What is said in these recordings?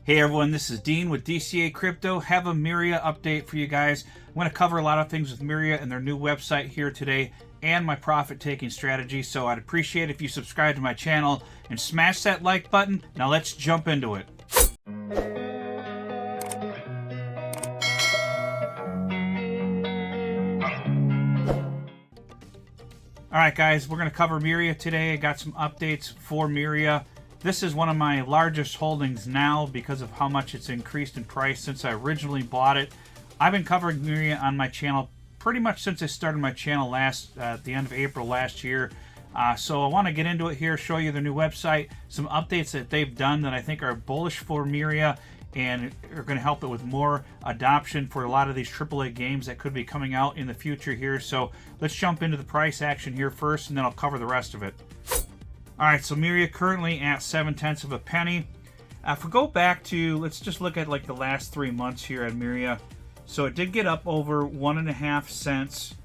Hey everyone, this is Dean with DCA Crypto. Have a Myria update for you guys. I'm going to cover a lot of things with Myria and their new website here today and my profit-taking strategy, so I'd appreciate if you subscribe to my channel and smash that like button. Now let's jump into it. Alright guys, we're going to cover Myria today. I got some updates for Myria. This is one of my largest holdings now because of how much it's increased in price since I originally bought it. I've been covering Myria on my channel pretty much since I started my channel at the end of April last year. So I want to get into it here, show you their new website, some updates that they've done that I think are bullish for Myria and are going to help it with more adoption for a lot of these AAA games that could be coming out in the future here. So let's jump into the price action here first, and then I'll cover the rest of it. Alright, so Myria currently at 7/10 of a penny. If we go back to, let's just look at like the last 3 months here at Myria. So it did get up over 1.5 cents,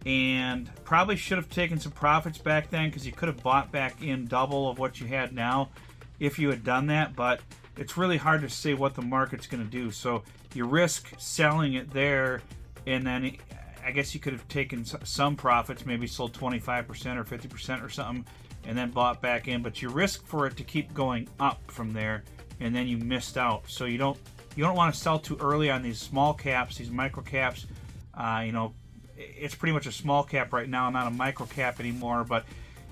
and probably should have taken some profits back then because you could have bought back in double of what you had now if you had done that, but it's really hard to say what the market's going to do. So you risk selling it there, and then I guess you could have taken some profits, maybe sold 25% or 50% or something, and then bought back in, but you risk for it to keep going up from there, and then you missed out. So you don't want to sell too early on these small caps, these micro caps. You know, it's pretty much a small cap right now, not a micro cap anymore, but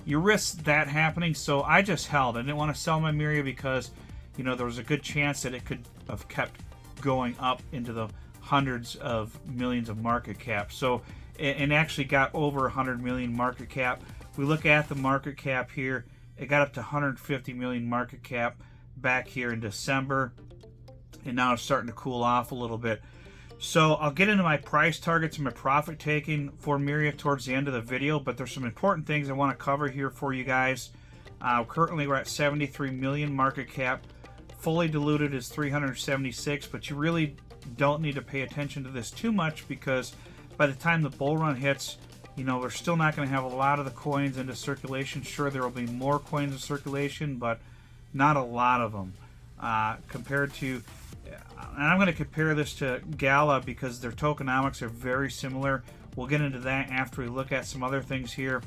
you risk that happening. So I just held. I didn't want to sell my Myria because, you know, there was a good chance that it could have kept going up into the hundreds of millions of market cap. So, and actually got over 100 million market cap. We look at the market cap here, it got up to 150 million market cap back here in December, and now it's starting to cool off a little bit. So I'll get into my price targets and my profit taking for Myria towards the end of the video, but there's some important things I want to cover here for you guys. Currently we're at 73 million market cap. Fully diluted is 376, but you really don't need to pay attention to this too much because by the time the bull run hits, you know, we're still not going to have a lot of the coins into circulation. Sure, there will be more coins in circulation, but not a lot of them. Compared to, and I'm going to compare this to Gala because their tokenomics are very similar. We'll get into that after we look at some other things here.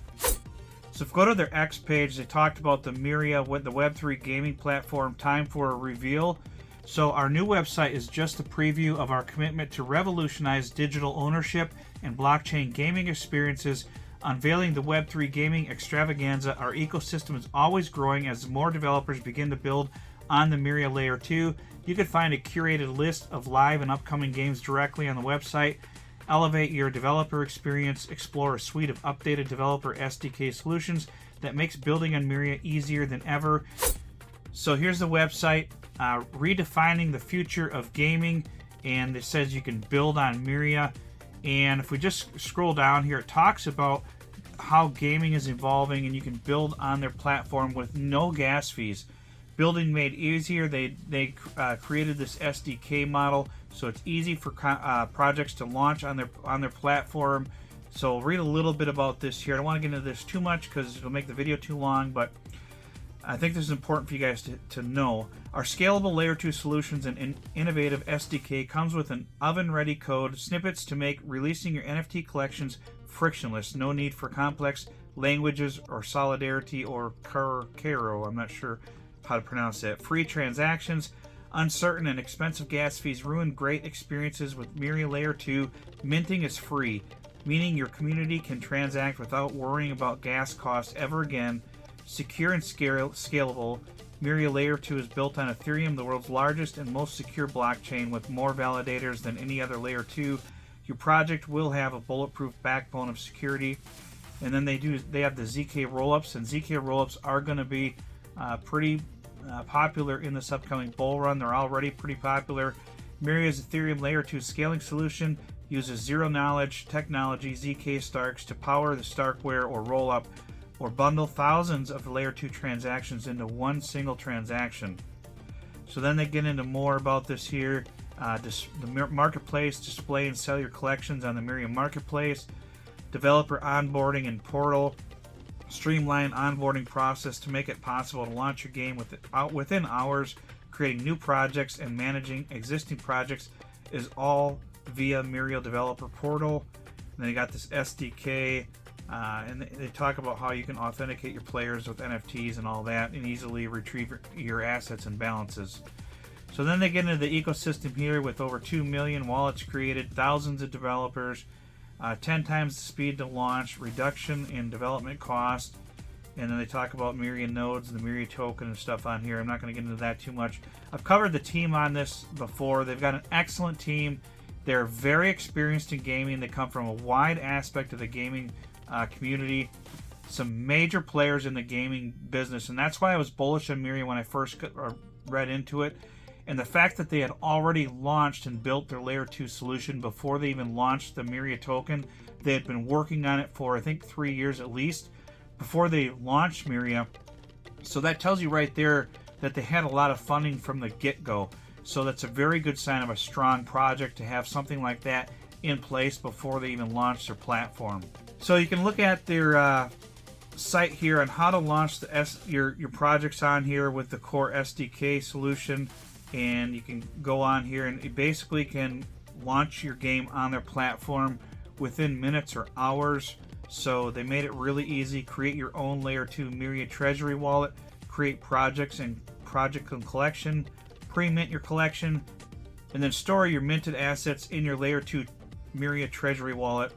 So if we go to their X page, they talked about the Myria with the Web3 gaming platform, time for a reveal. So our new website is just a preview of our commitment to revolutionize digital ownership and blockchain gaming experiences, unveiling the Web3 gaming extravaganza. Our ecosystem is always growing as more developers begin to build on the Myria Layer 2. You can find a curated list of live and upcoming games directly on the website. Elevate your developer experience, explore a suite of updated developer SDK solutions that makes building on Myria easier than ever. So here's the website, redefining the future of gaming, and it says you can build on Myria. And if we just scroll down here, it talks about how gaming is evolving and you can build on their platform with no gas fees. Building made easier. They created this SDK model, so it's easy for projects to launch on their platform. So read a little bit about this here. I don't want to get into this too much because it'll make the video too long, but I think this is important for you guys to know. Our scalable Layer 2 solutions and innovative SDK comes with an oven-ready code, snippets to make releasing your NFT collections frictionless. No need for complex languages or Solidarity or Caro. I'm not sure how to pronounce that. Free transactions. Uncertain and expensive gas fees ruin great experiences with Myria Layer 2. Minting is free, meaning your community can transact without worrying about gas costs ever again. Secure and scalable, Myria Layer 2 is built on Ethereum, the world's largest and most secure blockchain with more validators than any other Layer 2. Your project will have a bulletproof backbone of security. And then they have the ZK rollups, and ZK rollups are going to be pretty popular in this upcoming bull run. They're already pretty popular. Myria's Ethereum Layer 2 scaling solution uses zero-knowledge technology, ZK Starks, to power the Starkware or rollup, or bundle thousands of Layer 2 transactions into one single transaction. So then they get into more about this here. The marketplace, display and sell your collections on the Myria marketplace. Developer onboarding and portal. Streamline onboarding process to make it possible to launch your game within hours creating new projects and managing existing projects is all via Myria Developer Portal. And then you got this SDK, and they talk about how you can authenticate your players with NFTs and all that, and easily retrieve your assets and balances. So then they get into the ecosystem here with over 2 million wallets created, thousands of developers, 10 times the speed to launch, reduction in development cost, and then they talk about Myria nodes and the Myria token and stuff on here. I'm not going to get into that too much. I've covered the team on this before. They've got an excellent team. They're very experienced in gaming. They come from a wide aspect of the gaming community. Some major players in the gaming business, and that's why I was bullish on Myria when I first read into it. And the fact that they had already launched and built their layer 2 solution before they even launched the Myria token. They had been working on it for, I think, 3 years at least before they launched Myria. So that tells you right there that they had a lot of funding from the get-go. So that's a very good sign of a strong project to have something like that in place before they even launched their platform. So you can look at their site here on how to launch your projects on here with the core SDK solution. And you can go on here and you basically can launch your game on their platform within minutes or hours. So they made it really easy. Create your own layer 2 Myria treasury wallet, create projects and project and collection, pre-mint your collection, and then store your minted assets in your layer 2 Myria treasury wallet.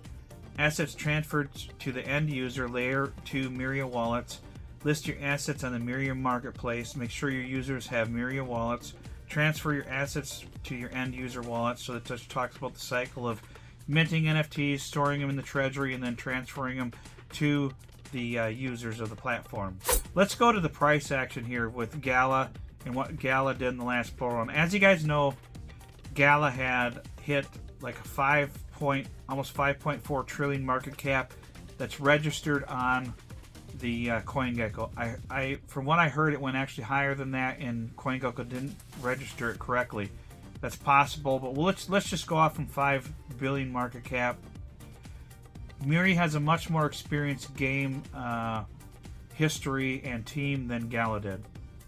Assets transferred to the end user layer 2 Myria wallets. List your assets on the Myria marketplace. Make sure your users have Myria wallets. Transfer your assets to your end user wallet. So it just talks about the cycle of minting NFTs, storing them in the treasury, and then transferring them to the users of the platform. Let's go to the price action here with Gala and what Gala did in the last bull run. As you guys know, Gala had hit like a almost 5.4 trillion market cap that's registered on the CoinGecko. From what I heard, it went actually higher than that, and CoinGecko didn't register it correctly. That's possible, but let's just go off from 5 billion market cap. Myria has a much more experienced game history and team than Gala did.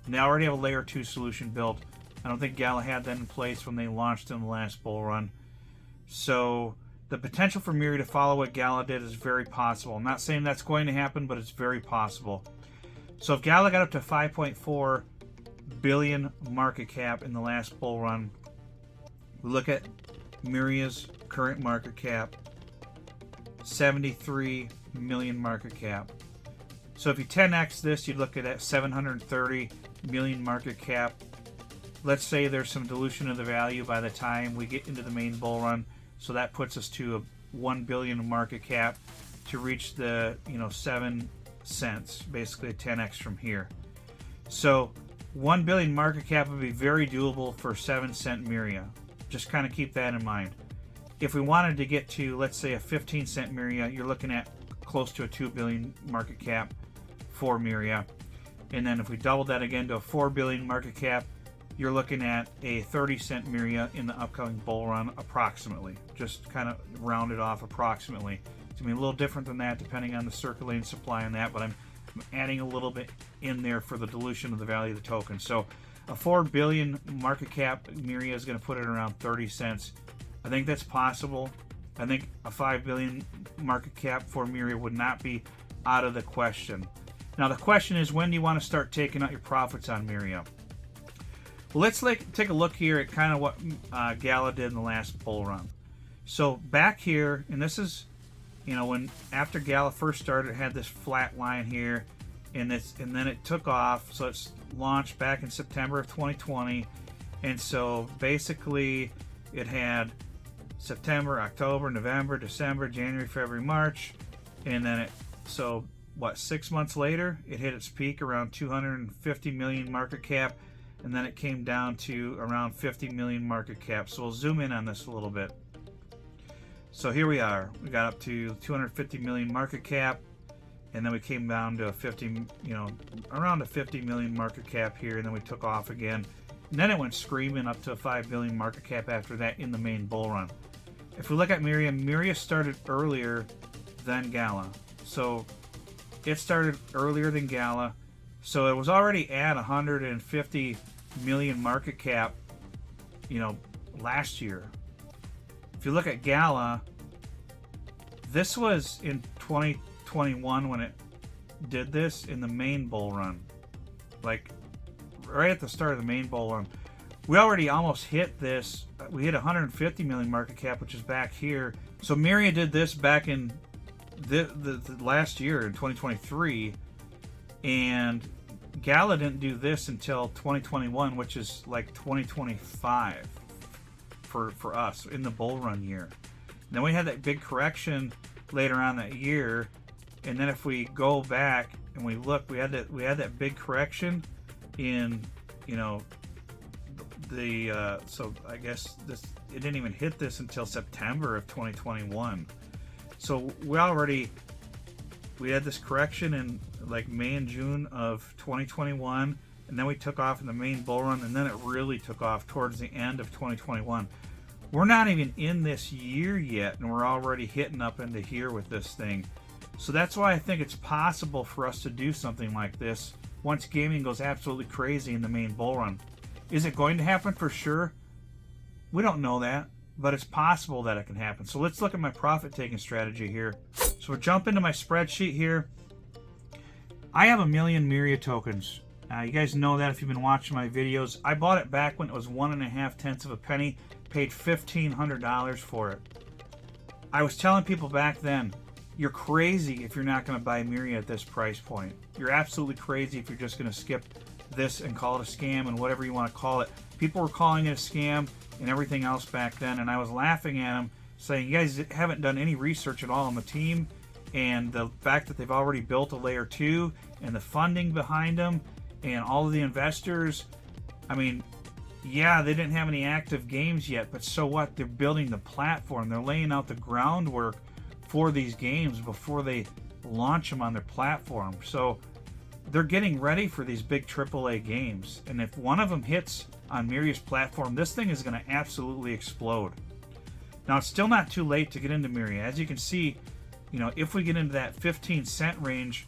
And they already have a layer 2 solution built. I don't think Gala had that in place when they launched in the last bull run. So the potential for Myria to follow what Gala did is very possible. I'm not saying that's going to happen, but it's very possible. So if Gala got up to 5.4 billion market cap in the last bull run, we look at Myria's current market cap, 73 million market cap. So if you 10x this, you'd look at that 730 million market cap. Let's say there's some dilution of the value by the time we get into the main bull run. So that puts us to a 1 billion market cap to reach the 7 cents, basically a 10x from here. So 1 billion market cap would be very doable for 7 cent Myria. Just kind of keep that in mind. If we wanted to get to, let's say, a 15 cent Myria, you're looking at close to a 2 billion market cap for Myria. And then if we double that again to a 4 billion market cap, you're looking at a 30 cent Myria in the upcoming bull run, approximately. Just kind of rounded off approximately. It's going to be a little different than that depending on the circulating supply and that, but I'm adding a little bit in there for the dilution of the value of the token. So a 4 billion market cap Myria is going to put it around 30 cents. I think that's possible. I think a 5 billion market cap for Myria would not be out of the question. Now the question is, when do you want to start taking out your profits on Myria? Well, let's take a look here at kind of what Gala did in the last bull run. So back here, and this is, when after Gala first started, it had this flat line here, and then it took off. So it's launched back in September of 2020, and so basically it had September, October, November, December, January, February, March, and then 6 months later, it hit its peak around 250 million market cap, and then it came down to around 50 million market cap. So we'll zoom in on this a little bit. So here we are. We got up to 250 million market cap, and then we came down to around a 50 million market cap here, and then we took off again. And then it went screaming up to a 5 billion market cap after that in the main bull run. If we look at Myria started earlier than Gala. So it started earlier than Gala. So it was already at 150 million market cap, last year. If you look at Gala, this was in 2021 when it did this in the main bull run. Like right at the start of the main bull run. We already almost hit this. We hit 150 million market cap, which is back here. So Myria did this back in the last year in 2023, and Gala didn't do this until 2021, which is like 2025 for us in the bull run year. And then we had that big correction later on that year, and then if we go back and we look, we had that big correction in so I guess it didn't even hit this until September of 2021. So we had this correction in like May and June of 2021, and then we took off in the main bull run, and then it really took off towards the end of 2021. We're not even in this year yet, and we're already hitting up into here with this thing. So that's why I think it's possible for us to do something like this once gaming goes absolutely crazy in the main bull run. Is it going to happen for sure? We don't know that, but it's possible that it can happen. So let's look at my profit-taking strategy here. So we'll jump into my spreadsheet here. I have 1 million Myria tokens. You guys know that if you've been watching my videos. I bought it back when it was 1.5 tenths of a penny, paid $1,500 for it. I was telling people back then, you're crazy if you're not going to buy Myria at this price point. You're absolutely crazy if you're just going to skip this and call it a scam and whatever you want to call it. People were calling it a scam and everything else back then, and I was laughing at them, saying, you guys haven't done any research at all on the team, and the fact that they've already built a layer 2 and the funding behind them and all of the investors. I mean, yeah, they didn't have any active games yet, but so what? They're building the platform. They're laying out the groundwork for these games before they launch them on their platform. So they're getting ready for these big AAA games. And if one of them hits on Myria's platform, this thing is going to absolutely explode. Now, it's still not too late to get into Myria. As you can see, if we get into that 15-cent range,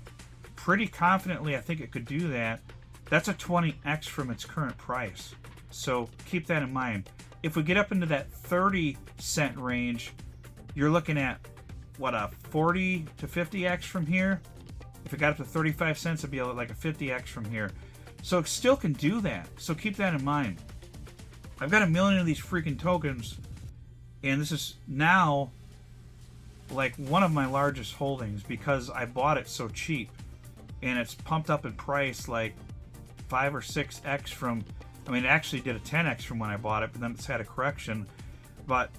pretty confidently, I think it could do that. That's a 20x from its current price. So keep that in mind. If we get up into that 30-cent range, you're looking at, what, a 40 to 50x from here? If it got up to 35 cents, it'd be like a 50x from here. So it still can do that. So keep that in mind. I've got 1 million of these freaking tokens, and this is now like one of my largest holdings because I bought it so cheap, and it's pumped up in price like 5 or 6x from, it actually did a 10x from when I bought it, but then it's had a correction. But,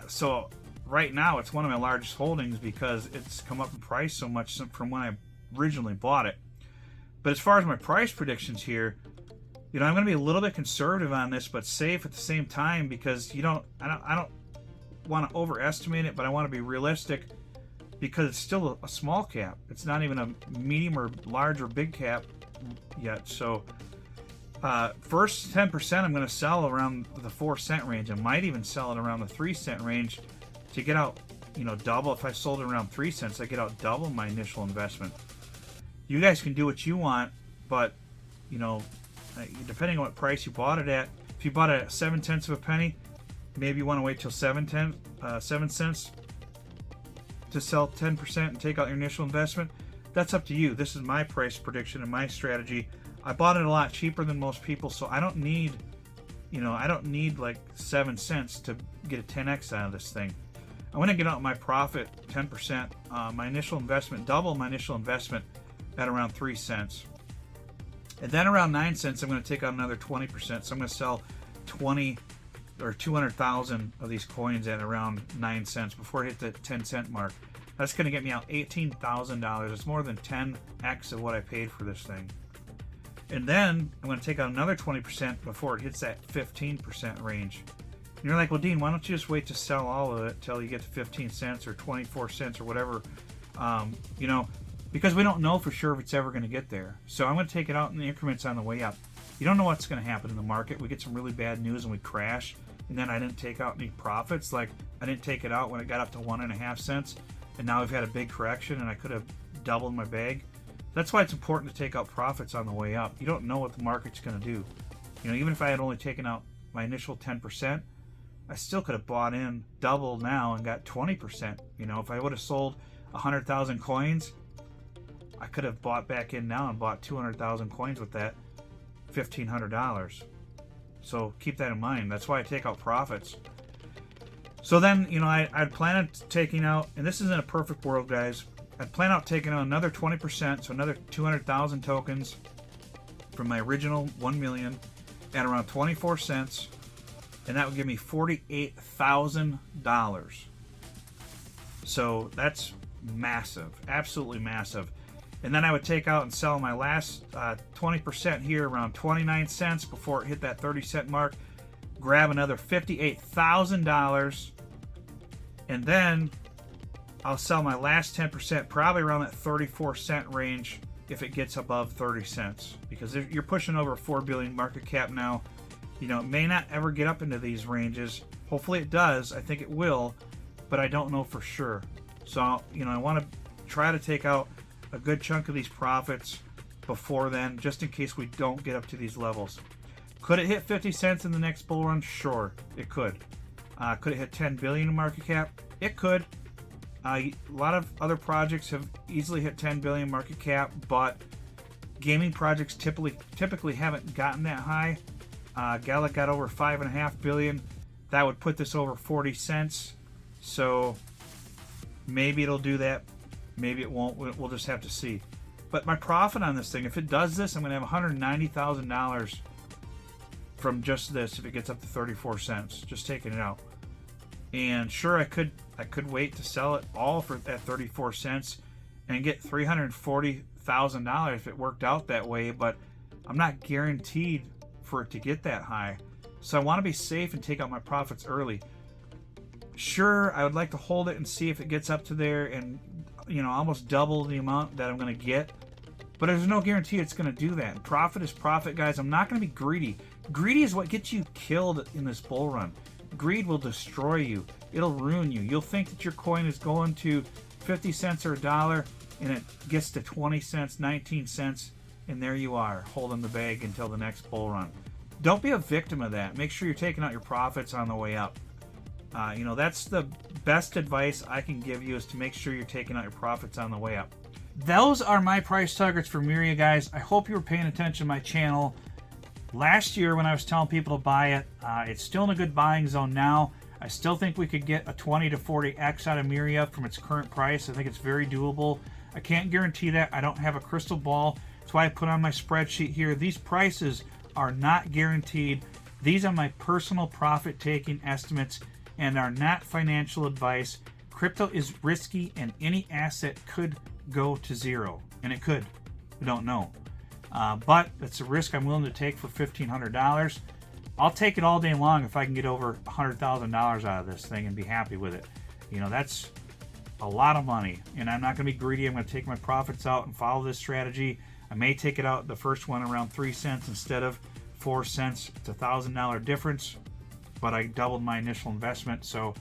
so right now it's one of my largest holdings because it's come up in price so much from when I originally bought it. But as far as my price predictions here, I'm going to be a little bit conservative on this, but safe at the same time, because I don't want to overestimate it, but I want to be realistic because it's still a small cap. It's not even a medium or large or big cap yet. So first 10% I'm going to sell around the 4-cent range. I might even sell it around the 3-cent range to get out, double. If I sold it around 3 cents, I get out double my initial investment. You guys can do what you want, but depending on what price you bought it at. If you bought it at 7 tenths of a penny, maybe you want to wait till 7 cents to sell 10% and take out your initial investment. That's up to you. This is my price prediction and my strategy. I bought it a lot cheaper than most people, so I don't need like 7 cents to get a 10x out of this thing. I want to get out my profit 10%, my initial investment, double my initial investment at around 3 cents. And then around 9 cents, I'm going to take out another 20%. So I'm going to sell 20 or 200,000 of these coins at around 9 cents before I hit the 10-cent mark. That's going to get me out $18,000. It's more than 10x of what I paid for this thing. And then I'm going to take out another 20% before it hits that 15% range. And you're like, well, Dean, why don't you just wait to sell all of it till you get to 15 cents or 24 cents or whatever, because we don't know for sure if it's ever going to get there. So I'm going to take it out in the increments on the way up. You don't know what's going to happen in the market. We get some really bad news and we crash, and then I didn't take out any profits. Like, I didn't take it out when it got up to 1.5 cents, and now we've had a big correction and I could have doubled my bag. That's why it's important to take out profits on the way up. You don't know what the market's going to do. You know, even if I had only taken out my initial 10%, I still could have bought in double now and got 20%. You know, if I would have sold 100,000 coins, I could have bought back in now and bought 200,000 coins with that $1,500. So keep that in mind. That's why I take out profits. So then, you know, I'd plan on taking out, and this isn't a perfect world, guys. I'd plan out taking out another 20%, so another 200,000 tokens from my original 1 million at around 24 cents, and that would give me $48,000. So that's massive, absolutely massive. And then I would take out and sell my last 20% here around 29 cents before it hit that 30-cent mark, grab another $58,000, and then I'll sell my last 10% probably around that 34-cent range if it gets above 30 cents, because you're pushing over a 4 billion market cap now. You know, it may not ever get up into these ranges. Hopefully it does. I think it will, but I don't know for sure. So, you know, I want to try to take out a good chunk of these profits before then, just in case we don't get up to these levels. Could it hit 50 cents in the next bull run? Sure, it could. Could it hit 10 billion in market cap? It could. A lot of other projects have easily hit 10 billion market cap, but gaming projects typically haven't gotten that high. Gala got over 5.5 billion. That would put this over 40 cents. So maybe it'll do that. Maybe it won't. We'll just have to see. But my profit on this thing, if it does this, I'm going to have $190,000 from just this if it gets up to 34 cents. Just taking it out. And sure, I could wait to sell it all for at 34 cents and get $340,000 if it worked out that way, but I'm not guaranteed for it to get that high. So I want to be safe and take out my profits early. Sure, I would like to hold it and see if it gets up to there and, you know, almost double the amount that I'm going to get. But there's no guarantee it's going to do that. Profit is profit, guys. I'm not going to be greedy. Greedy is what gets you killed in this bull run. Greed will destroy you. It'll ruin you. You'll think that your coin is going to 50 cents or a dollar, and it gets to 20 cents, 19 cents, and there you are, holding the bag until the next bull run. Don't be a victim of that. Make sure you're taking out your profits on the way up. You know, that's the best advice I can give you, is to make sure you're taking out your profits on the way up. Those are my price targets for Myria, guys. I hope you were paying attention to my channel. Last year when I was telling people to buy it, it's still in a good buying zone now. I still think we could get a 20 to 40x out of Myria from its current price. I think it's very doable. I can't guarantee that. I don't have a crystal ball. That's why I put on my spreadsheet here. These prices are not guaranteed. These are my personal profit-taking estimates and are not financial advice. Crypto is risky and any asset could go to zero. And it could. We don't know. But it's a risk I'm willing to take for $1,500. I'll take it all day long if I can get over $100,000 out of this thing and be happy with it. You know, that's a lot of money. And I'm not going to be greedy. I'm going to take my profits out and follow this strategy. I may take it out the first one around 3 cents instead of 4 cents. It's a $1,000 difference. But I doubled my initial investment. So,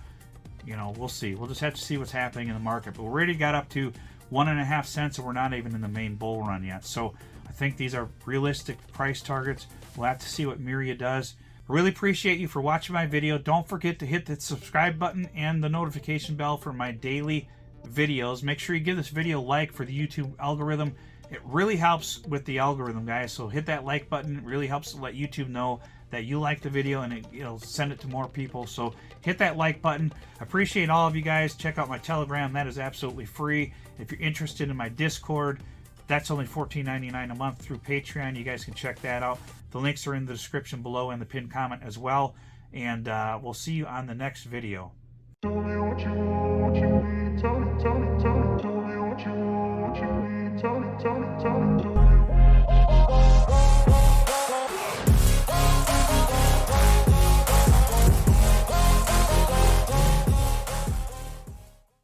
you know, we'll see. We'll just have to see what's happening in the market. But we already got up to 1.5 cents and we're not even in the main bull run yet. So I think these are realistic price targets. We'll have to see what Myria does. I really appreciate you for watching my video. Don't forget to hit the subscribe button and the notification bell for my daily videos. Make sure you give this video a like for the YouTube algorithm. It really helps with the algorithm, guys. So hit that like button. It really helps to let YouTube know that you like the video, and it'll send it to more people. So hit that like button. I appreciate all of you guys. Check out my Telegram. That is absolutely free. If you're interested in my Discord, that's only $14.99 a month through Patreon. You guys can check that out. The links are in the description below and the pinned comment as well. And we'll see you on the next video.